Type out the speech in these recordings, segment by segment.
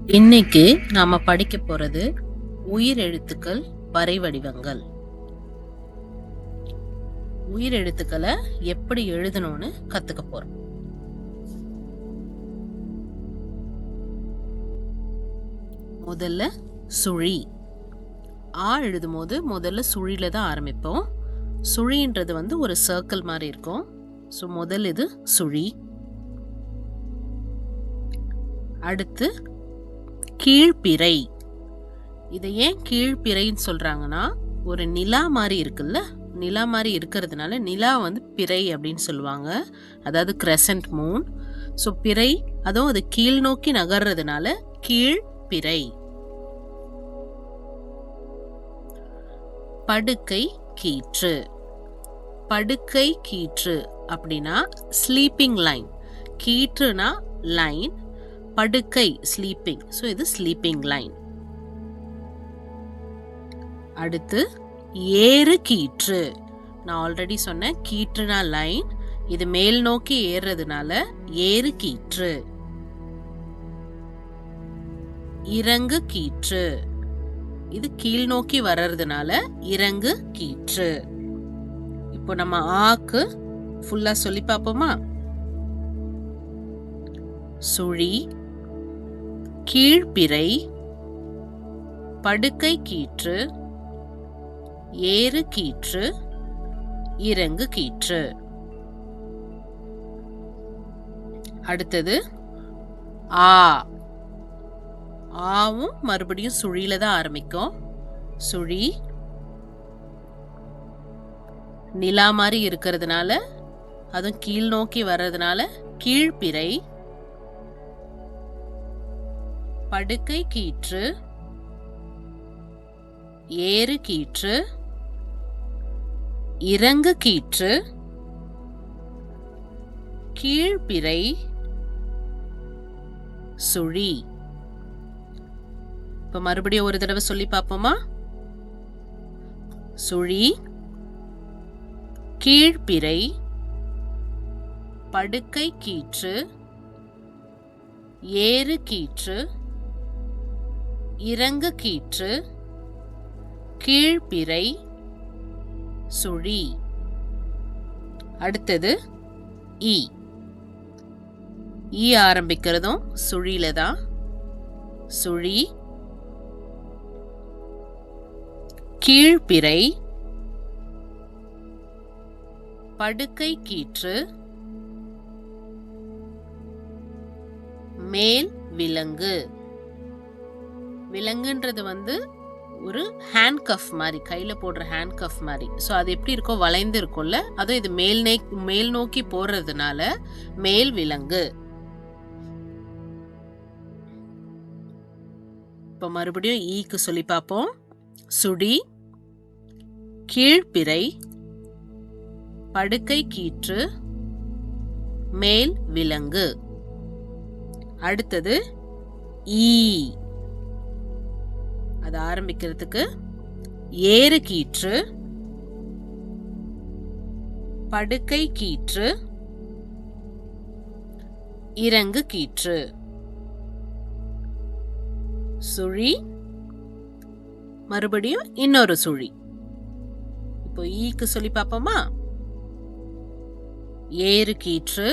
இன்னைக்கு நாம படிக்க போறது உயிர் எழுத்துக்கள் வரை வடிவங்கள். உயிர் எழுத்துக்களை எப்படி எழுதணும்னு கத்துக்க போறோம். முதல்ல சுழி. ஆ எழுதும் போது முதல்ல சுழியில தான் ஆரம்பிப்போம். சுழின்றது ஒரு சர்க்கிள் மாதிரி இருக்கும். ஸோ முதல் இது சுழி. அடுத்து கீழ்பிறை. இதை ஏன் கீழ்பிறைன்னு சொல்றாங்கன்னா, ஒரு நிலா மாதிரி இருக்குல்ல, நிலா மாதிரி இருக்கிறதுனால நிலா பிறை அப்படின்னு சொல்லுவாங்க. அதாவது கிரெசன்ட் மூன். ஸோ பிறை, அதுவும் அது கீழ் நோக்கி நகர்றதுனால கீழ்பிறை. படுக்கை கீற்று. படுக்கை கீற்று அப்படின்னா ஸ்லீப்பிங் லைன். கீற்றுனா லைன், படுக்கை ஸ்லீப்பிங். ஸோ இது ஸ்லீப்பிங் லைன். அடுத்து ஏறு கீற்று. நான் ஆல்ரெடி சொன்னேன், கீற்றுனா லைன், இது மேல் நோக்கி ஏறுறதுனால ஏறு கீற்று. இறங்கு கீற்று. இது கீழ் நோக்கி வர்றதுனால இறங்கு கீற்று. இப்போ நம்ம ஆக்கு ஃபுல்லா சொல்லி பார்ப்போமா? சுழி, கீழ்பிறை, படுக்கை கீற்று, ஏறு கீற்று, இறங்கு கீற்று. அடுத்தது ஆ. ஆவும் மறுபடியும் சுழியில தான் ஆரம்பிக்கும். சுழி, நிலா மாதிரி இருக்கிறதுனால, அதுவும் கீழ் நோக்கி வர்றதுனால கீழ்பிறை. படுக்கை கீற்று, ஏறு கீற்று, இறங்கு கீற்று, கீழ்பிறை, சுழி. இப்ப மறுபடியும் ஒரு தடவை சொல்லி பார்ப்போமா? சுழி, கீழ்பிறை, படுக்கை கீற்று, ஏறு கீற்று, இறங்கு கீற்று, கீழ்பிறை, சுழி. அடுத்தது ஈ. ஈ ஆரம்பிக்கிறதும் சுழியில தான். சுழி, கீழ்பிறை, படுக்கை கீற்று, மேல் விலங்கு. விலங்குன்றது ஒரு ஹேண்ட் கஃப் மாதிரி, கையில போடுற ஹேண்ட் கஃப் மாதிரி. ஸோ அது எப்படி இருக்கோ, வளைந்து இருக்கும்ல, அதுவும் இது மேல் நோக்கி போறதுனால மேல் விலங்கு. இப்ப மறுபடியும் ஈக்கு சொல்லி பார்ப்போம். சுடி, கீழ்பிறை, படுக்கை கீற்று, மேல் விலங்கு. அடுத்தது ஈ. அது ஆரம்பிக்கிறதுக்கு ஏறு கீற்று, படுக்கை கீற்று, இறங்கு கீற்று. சுழி, மறுபடியும் இன்னொரு சுழி. இப்போ ஈக்கு சொல்லி பார்ப்போமா? ஏறு கீற்று,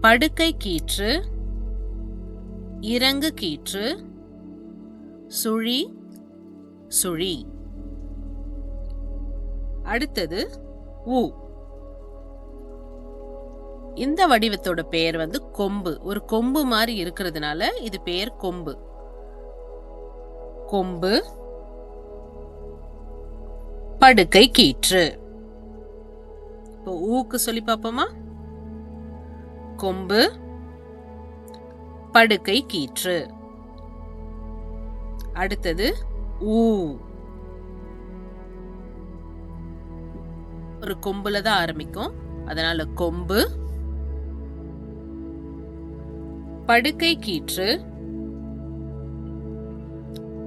படுக்கை கீற்று, இறங்கு கீற்று, சுழி, சுழி. அடுத்தது ஊ. இந்த வடிவத்தோட பெயர் கொம்பு. ஒரு கொம்பு மாதிரி இருக்கிறதுனால இது பெயர் கொம்பு. கொம்பு, படுக்கை கீற்று. இப்போ ஊக்கு சொல்லி பார்ப்போமா? கொம்பு, படுக்கை கீற்று. அடுத்தது ஊ. ஒரு கொம்புல தான் ஆரம்பிக்கும், அதனால கொம்பு, படுக்கை கீற்று,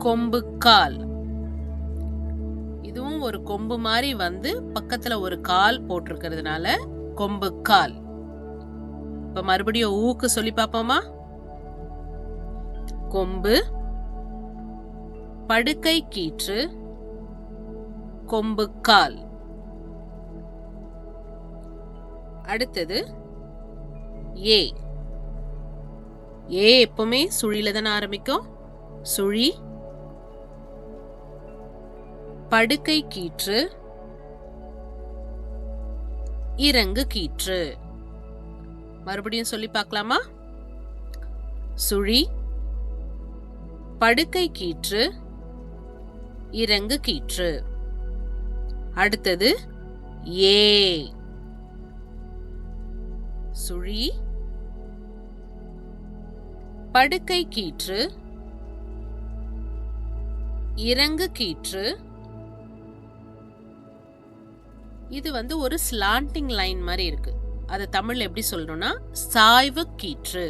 கொம்பு கால். இதுவும் ஒரு கொம்பு மாதிரி பக்கத்துல ஒரு கால் போட்டிருக்கிறதுனால கொம்பு கால். இப்ப மறுபடியும் ஊக்கு சொல்லி பார்ப்போமா? கொம்பு, படுக்கை கீற்று, கொம்புக்கால். அடுத்தது ஏ. ஏ எப்பவுமே சுழியில தானே ஆரம்பிக்கும். சுழி, படுக்கை கீற்று, இறங்கு கீற்று. மறுபடியும் சொல்லி பார்க்கலாமா? சுழி, படுக்கை கீற்று, இறங்கு கீற்று. அடுத்தது ஏ. சுழி, படுக்கை கீற்று, இறங்கு கீற்று. இது ஒரு ஸ்லாண்டிங் லைன் மாதிரி இருக்கு. அது தமிழ்ல எப்படி சொல்லணும்னா சாய்வு கீற்று.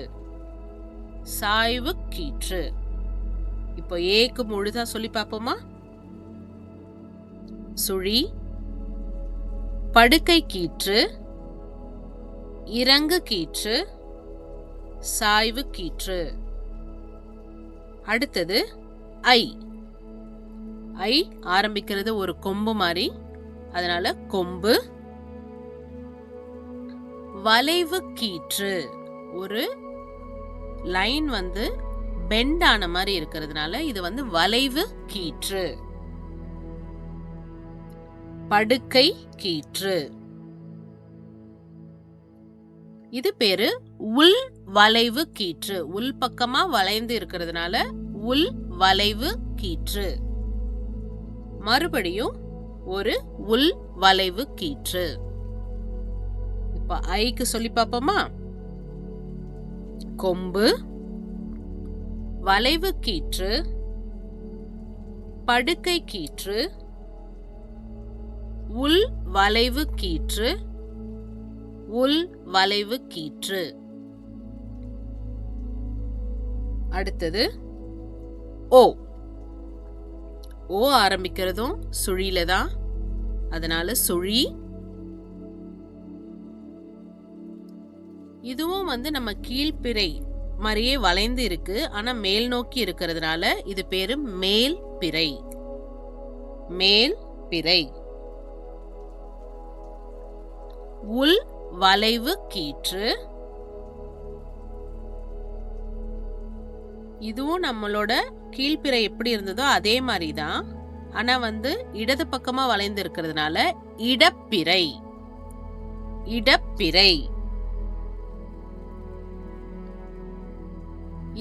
சாய்வு கீற்று. இப்போ ஏக்கு முழுதா சொல்லி பார்ப்போமா? சுழி, படுக்கை கீற்று, இறங்கு கீற்று, சாய்வு கீற்று. அடுத்தது ஐ. ஐ ஆரம்பிக்கிறது ஒரு கொம்பு மாதிரி, அதனால கொம்பு, வளைவு கீற்று. ஒரு லைன் பெண்ட் ஆன மாதிரி இருக்கிறதுனால இது வளைவு கீற்று. படுக்கை கீற்று. இது பேரு உள் வளைவு கீற்று. உள் பக்கமா வளைந்து இருக்கிறதுனால உள் வளைவு கீற்று. மறுபடியும் ஒரு உள் வளைவு கீற்று. இப்ப ஐக்கு சொல்லி பார்ப்போமா? கொம்பு, வளைவு கீற்று, படுக்கை கீற்று, உள் வளைவு கீற்று, உள் வளைவு கீற்று. அடுத்தது ஓ. ஓ ஆரம்பிக்கிறதும் சுழியில தான், அதனால சுழி. இதுவும் நம்ம கீழ்பிறை மாதிரியே வளைந்து இருக்கு, ஆனா மேல் நோக்கி இருக்கிறதுனால இது பேரு மேல் பிறை. மேல் பிறை. உள் வளைவு கீற்று. இதுவும் நம்மளோட கீழ்பிறை எப்படி இருந்ததோ அதே மாதிரி தான், ஆனா இடது பக்கமா வளைந்து இருக்கிறதுனால இடப்பிறை. இடப்பிறை.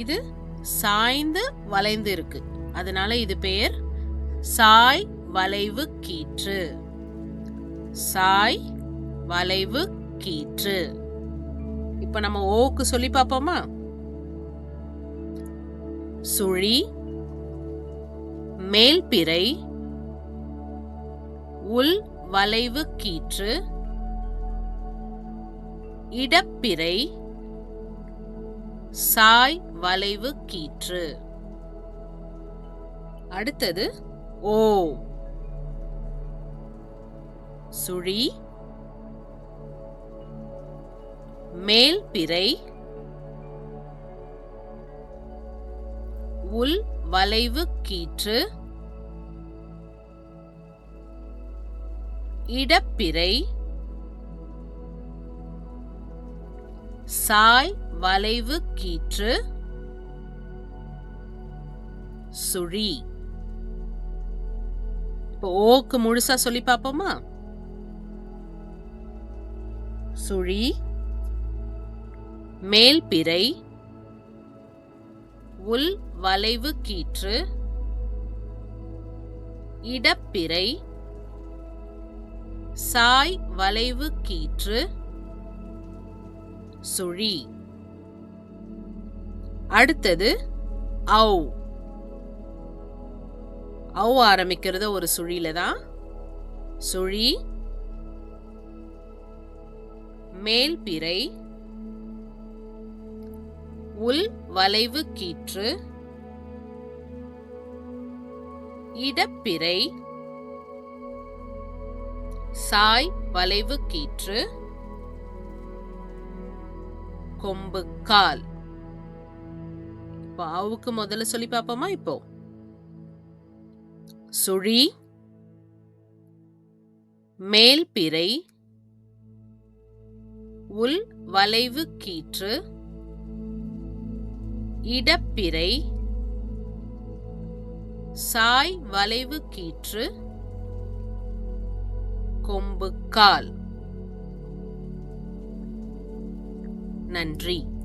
இது சாய்ந்து வளைந்து இருக்கு, அதனால இது பெயர் சாய் வளைவு கீற்று. சாய் வளைவு கீற்று. இப்ப நம்ம ஓக்கு சொல்லி பார்ப்போமா? சுழி, மேல் பிறை, உள் வளைவு கீற்று, இடப்பிறை, சாய் வளைவு கீற்று. அடுத்தது ஓ. சுழி, மேல் பிறை, உள் வளைவு கீற்று, இடப்பிறை, சாய் வளைவு கீற்று, சுழி. இப்போ ஓக்கு முழுசா சொல்லி பார்ப்போமா? சுழி, மேல் பிறை, உள் வளைவு கீற்று, இடப்பிறை, சாய் வளைவு கீற்று, சுழி. அடுத்தது ஔ. ஔ ஆரம்பிக்கிறது ஒரு சுழியில தான். சுழி, மேல் பிறை, உள் வளைவு கீற்று, இடப்பிறை, சாய் வளைவு கீற்று, கொம்புக்கால். பாவுக்கு முதல்ல சொல்லி பார்ப்போமா இப்போ? சுழி, மேல் பிறை, உள் வளைவு கீற்று, இடப்பிறை, சாய் வளைவு கீற்று, கொம்புக்கால். நன்றி.